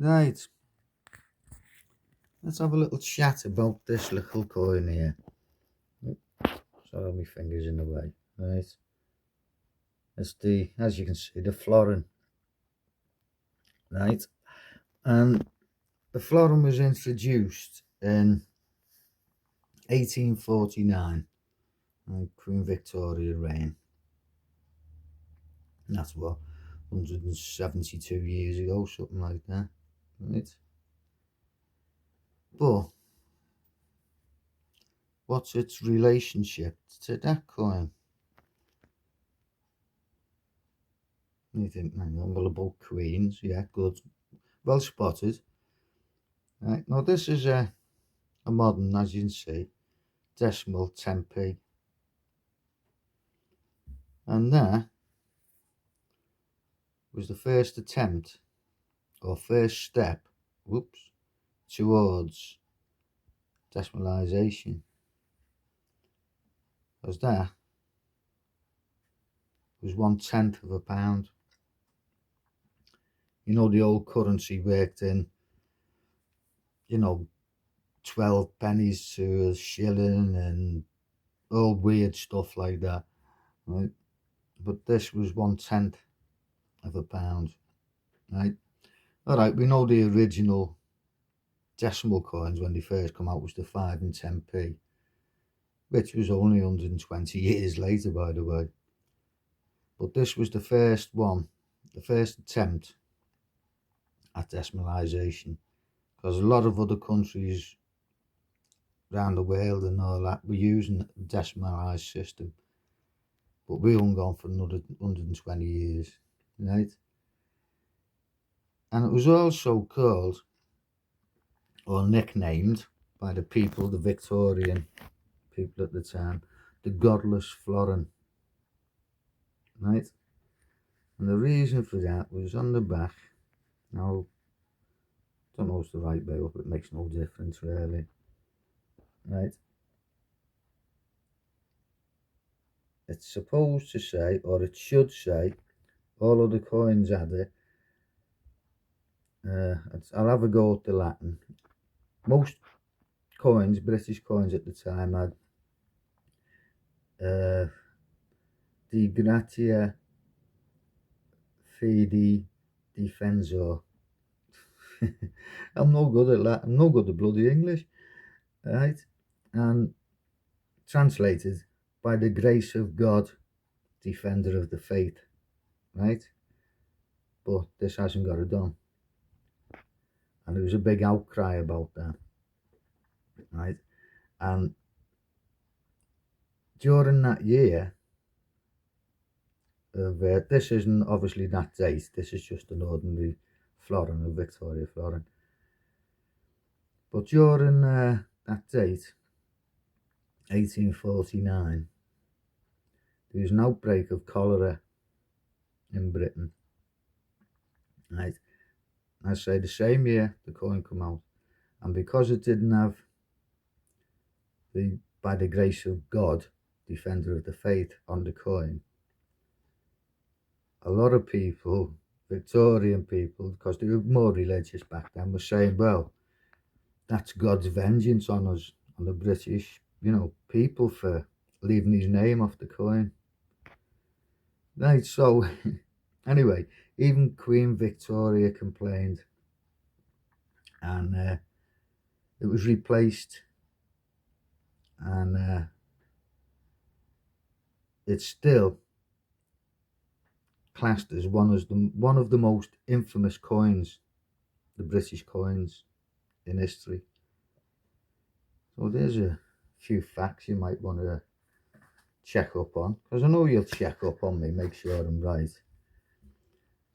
Right, let's have a little chat about this little coin here. Sorry, my fingers in the way. Right, it's the, as you can see, the florin. Right, and the florin was introduced in 1849 on Queen Victoria reign. That's what, 172 years ago, something like that. Right, but what's its relationship to that coin? You think, hang on, well, about queens, yeah, good, well spotted. Right, now this is a modern, as you can see, decimal 10p, and that was the first attempt or first step, whoops, towards decimalisation, as that was 1/10 of a pound. You know, the old currency worked in, 12 pennies to a shilling and all weird stuff like that, right? But this was 1/10 of a pound, right? All right, we know the original decimal coins when they first come out was the 5 and 10p, which was only 120 years later, by the way. But this was the first one, the first attempt at decimalisation, because a lot of other countries around the world and all that were using a decimalised system, but we haven't gone for another 120 years, right? And it was also called, or nicknamed by the people, the Victorian people at the time, the godless florin, right? And the reason for that was on the back. Now, I don't know if it's the right way up, it makes no difference really, right? It's supposed to say, or it should say, all of the coins had it. I'll have a go at the Latin. Most coins, British coins at the time, had De Gratia Fide Defensor. I'm no good at Latin, I'm no good at bloody English, right? And translated, by the grace of God, defender of the faith, right? But this hasn't got it done. And there was a big outcry about that, right? And during that year of, this isn't obviously that date, this is just an ordinary florin, a Victoria florin. But during that date, 1849, there was an outbreak of cholera in Britain, right? I say the same year the coin come out, and because it didn't have the by the grace of God, defender of the faith, on the coin, a lot of people, Victorian people, because they were more religious back then, were saying, well, that's God's vengeance on us, on the British, people, for leaving his name off the coin. Right, so anyway, even Queen Victoria complained, and it was replaced, and it's still classed as one of the most infamous coins, the British coins in history. So there's a few facts you might want to check up on, because I know you'll check up on me, make sure I'm right.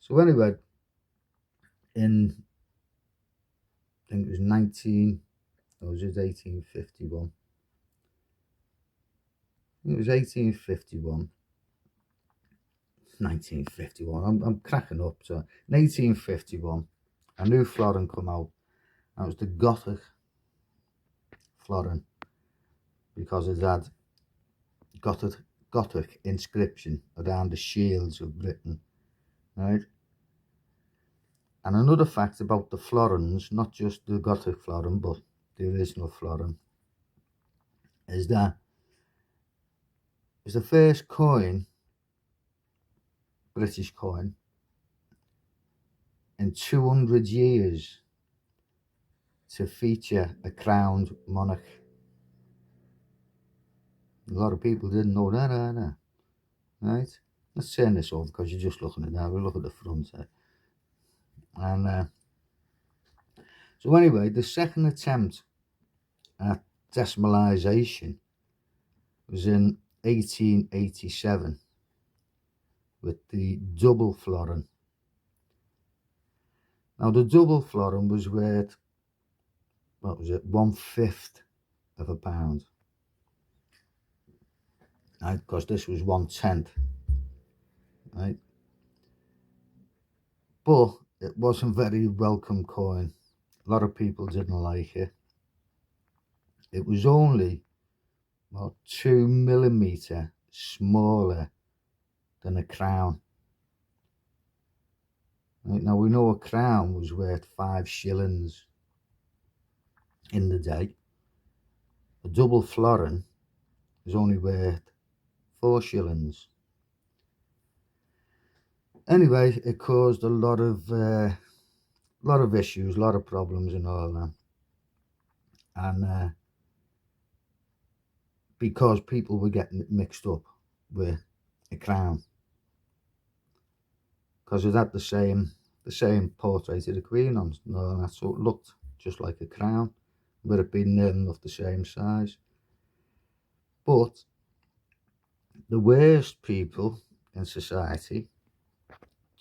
So anyway, in, I think it was 1851. It was 1851. 1951. I'm cracking up. So in 1851, a new florin come out. That was the Gothic florin, because it had Gothic inscription around the shields of Britain, right? And another fact about the florins, not just the Gothic florin, but the original florin, is that it's the first coin, British coin, in 200 years to feature a crowned monarch. A lot of people didn't know that either, right? Let's turn this over because you're just looking at that. We'll look at the front here. And so anyway, the second attempt at decimalisation was in 1887 with the double florin. Now the double florin was worth, what was it, 1/5 of a pound, right? Because this was 1/10, right? But it wasn't very welcome coin. A lot of people didn't like it. It was only about 2 millimeter smaller than a crown. Right, now we know a crown was worth 5 shillings in the day. A double florin is only worth 4 shillings. Anyway, it caused a lot of issues, a lot of problems and all that. And because people were getting it mixed up with a crown, because it had the same portrait of the Queen on and all that, so it looked just like a crown, with it being near enough the same size. But the worst people in society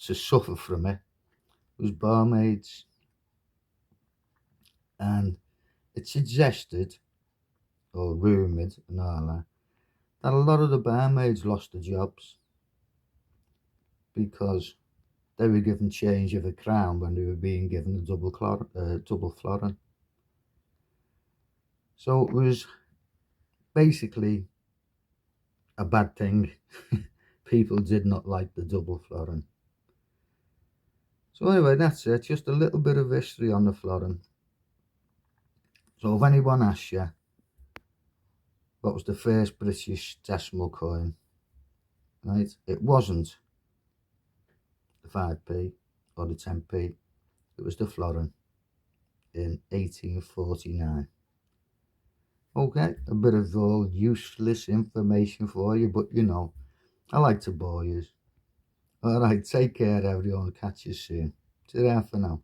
to suffer from it was barmaids, and it suggested, or rumoured and all that a lot of the barmaids lost their jobs because they were given change of a crown when they were being given a double florin. So it was basically a bad thing. People did not like the double florin. So anyway, that's it. Just a little bit of history on the florin. So if anyone asks you what was the first British decimal coin, right, it wasn't the 5p or the 10p. It was the florin in 1849. Okay, a bit of all useless information for you, but you know, I like to bore you. Alright, take care everyone, catch you soon. Ta-ra for now.